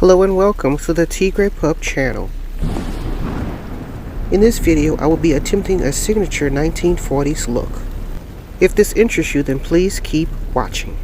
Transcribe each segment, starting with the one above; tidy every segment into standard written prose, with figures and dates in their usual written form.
Hello and welcome to the Tigre.pup channel. In this video, I will be attempting a signature 1940s look. If this interests you, then please keep watching.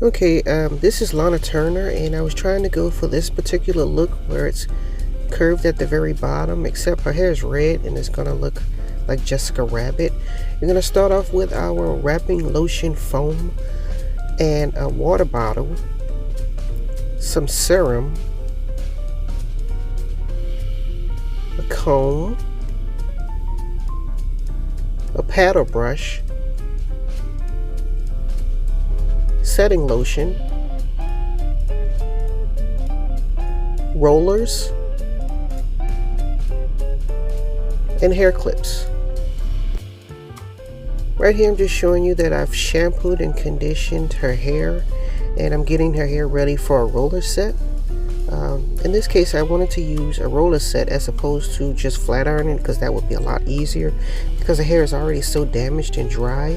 Okay, this is Lana Turner, and I was trying to go for this particular look where it's curved at the very bottom, except her hair is red and it's gonna look like Jessica Rabbit. You're gonna start off with our wrapping lotion foam and a water bottle, some serum, a comb, a paddle brush, setting lotion, rollers, and hair clips. Right here I'm just showing you that I've shampooed and conditioned her hair, and I'm getting her hair ready for a roller set. In this case I wanted to use a roller set as opposed to just flat ironing, because that would be a lot easier, because the hair is already so damaged and dry.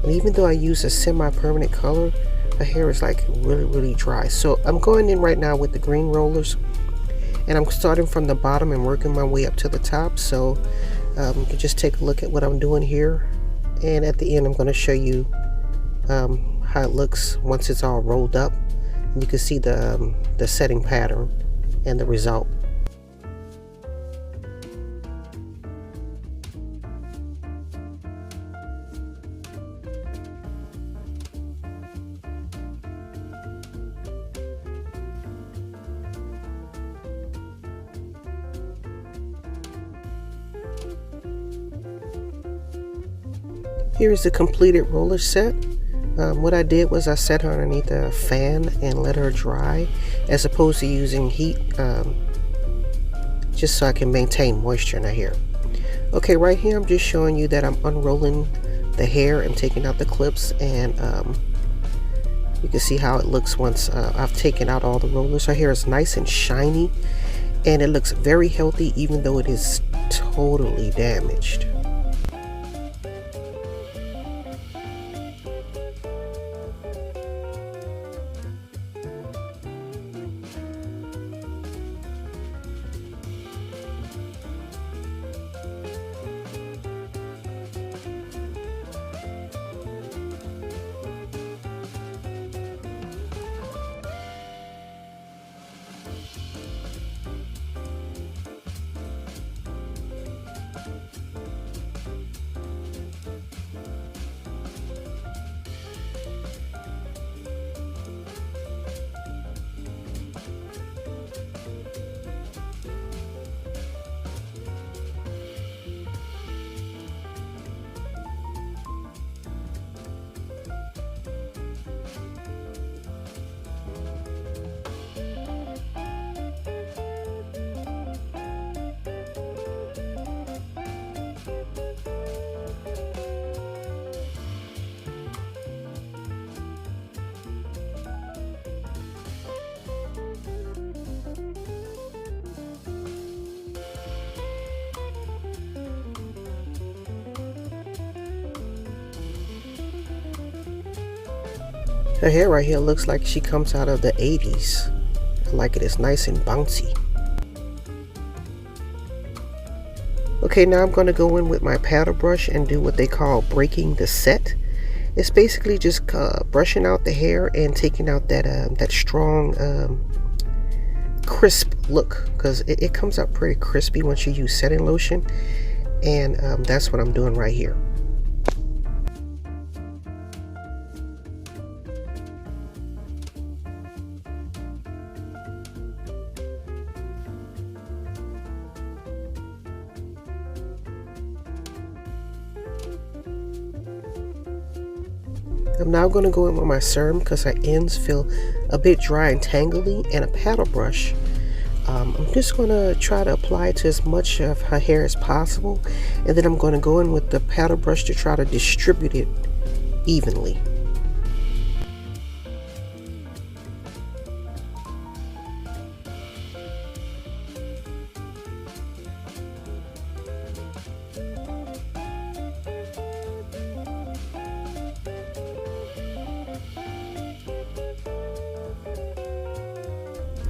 And even though I use a semi-permanent color, her hair is like really dry. So I'm going in right now with the green rollers, and I'm starting from the bottom and working my way up to the top. So you can just take a look at what I'm doing here, and at the end I'm going to show you how it looks once it's all rolled up. And you can see the setting pattern and the result. Here is the completed roller set. What I did was I set her underneath a fan and let her dry, as opposed to using heat, just so I can maintain moisture in her hair. Okay, right here I'm just showing you that I'm unrolling the hair and taking out the clips, and you can see how it looks once I've taken out all the rollers. Her hair is nice and shiny, and it looks very healthy even though it is totally damaged. Her hair right here looks like she comes out of the 80s. I like it. It's nice and bouncy. Okay, now I'm going to go in with my paddle brush and do what they call breaking the set. It's basically just brushing out the hair and taking out that strong crisp look, because it comes out pretty crispy once you use setting lotion, and that's what I'm doing right here. I'm now going to go in with my serum because her ends feel a bit dry and tangly, and a paddle brush. I'm just going to try to apply it to as much of her hair as possible, and then I'm going to go in with the paddle brush to try to distribute it evenly.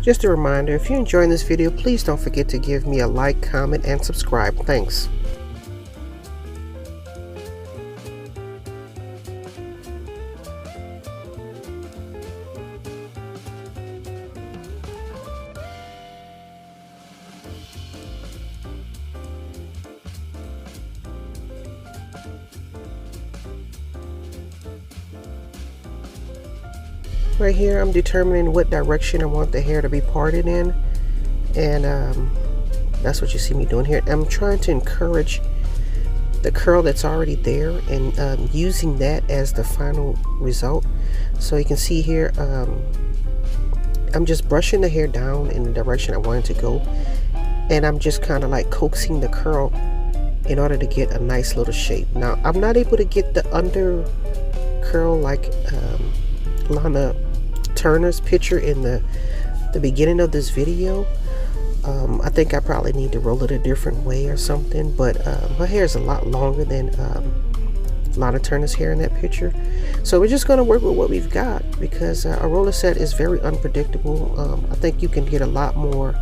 Just a reminder, if you're enjoying this video, please don't forget to give me a like, comment, and subscribe. Thanks. Right here, I'm determining what direction I want the hair to be parted in, and that's what you see me doing here. I'm trying to encourage the curl that's already there and using that as the final result. So you can see here, I'm just brushing the hair down in the direction I want it to go, and I'm just kind of like coaxing the curl in order to get a nice little shape. Now, I'm not able to get the under curl like Lana Turner's picture in the beginning of this video. I think I probably need to roll it a different way or something, but her hair is a lot longer than Lana Turner's hair in that picture. So we're just going to work with what we've got, because a roller set is very unpredictable. I think you can get a lot more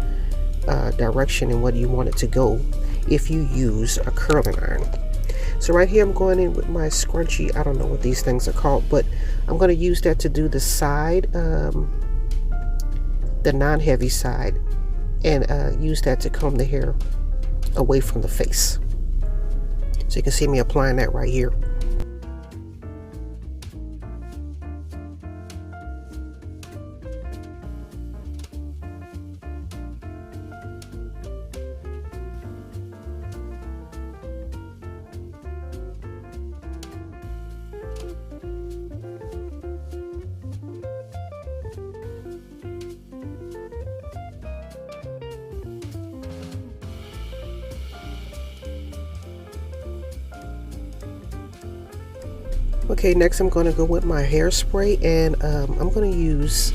direction in what you want it to go if you use a curling iron. So right here I'm going in with my scrunchie. I don't know what these things are called, but I'm going to use that to do the side, the non-heavy side, and use that to comb the hair away from the face. So you can see me applying that right here. Okay, next I'm going to go with my hairspray, and I'm going to use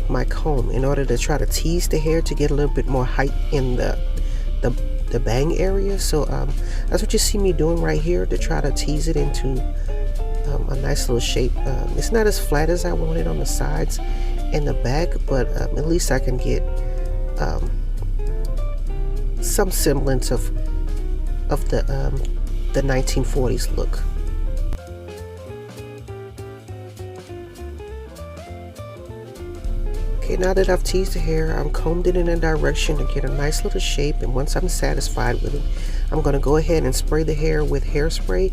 my comb in order to try to tease the hair to get a little bit more height in the bang area. So that's what you see me doing right here, to try to tease it into a nice little shape. It's not as flat as I want it on the sides and the back, but at least I can get some semblance of the 1940s look. Okay, now that I've teased the hair, I'm combed it in a direction to get a nice little shape, and once I'm satisfied with it, I'm going to go ahead and spray the hair with hairspray.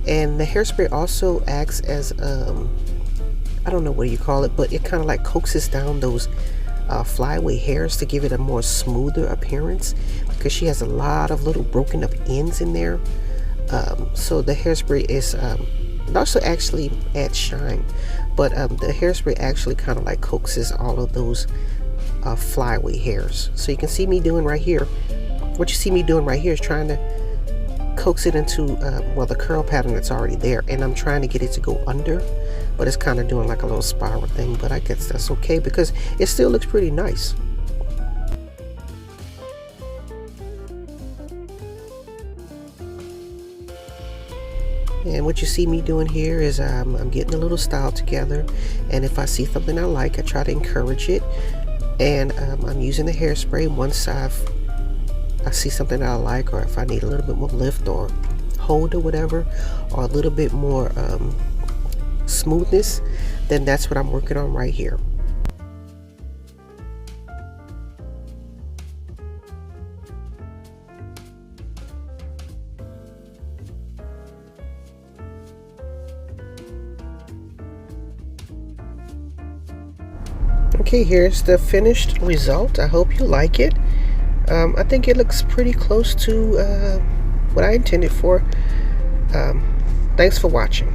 And the hairspray also acts as, I don't know what you call it, but it kind of like coaxes down those flyaway hairs to give it a more smoother appearance, because she has a lot of little broken up ends in there. So the hairspray is, it also actually adds shine, but the hairspray actually kind of like coaxes all of those flyaway hairs. So you can see me doing right here, what you see me doing right here is trying to coax it into well, the curl pattern that's already there, and I'm trying to get it to go under, but it's kind of doing like a little spiral thing, but I guess that's okay because it still looks pretty nice. And what you see me doing here is I'm getting a little style together, and if I see something I like, I try to encourage it, and I'm using the hairspray once I see something that I like, or if I need a little bit more lift or hold or whatever, or a little bit more smoothness, then that's what I'm working on right here. Okay, here's the finished result. I hope you like it. I think it looks pretty close to what I intended for. Thanks for watching.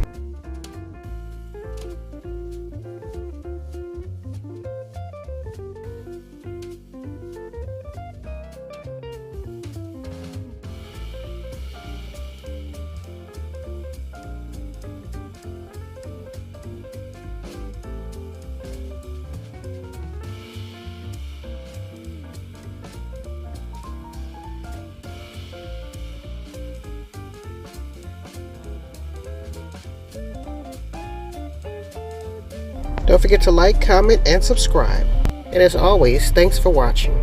Don't forget to like, comment, and subscribe. And as always, thanks for watching.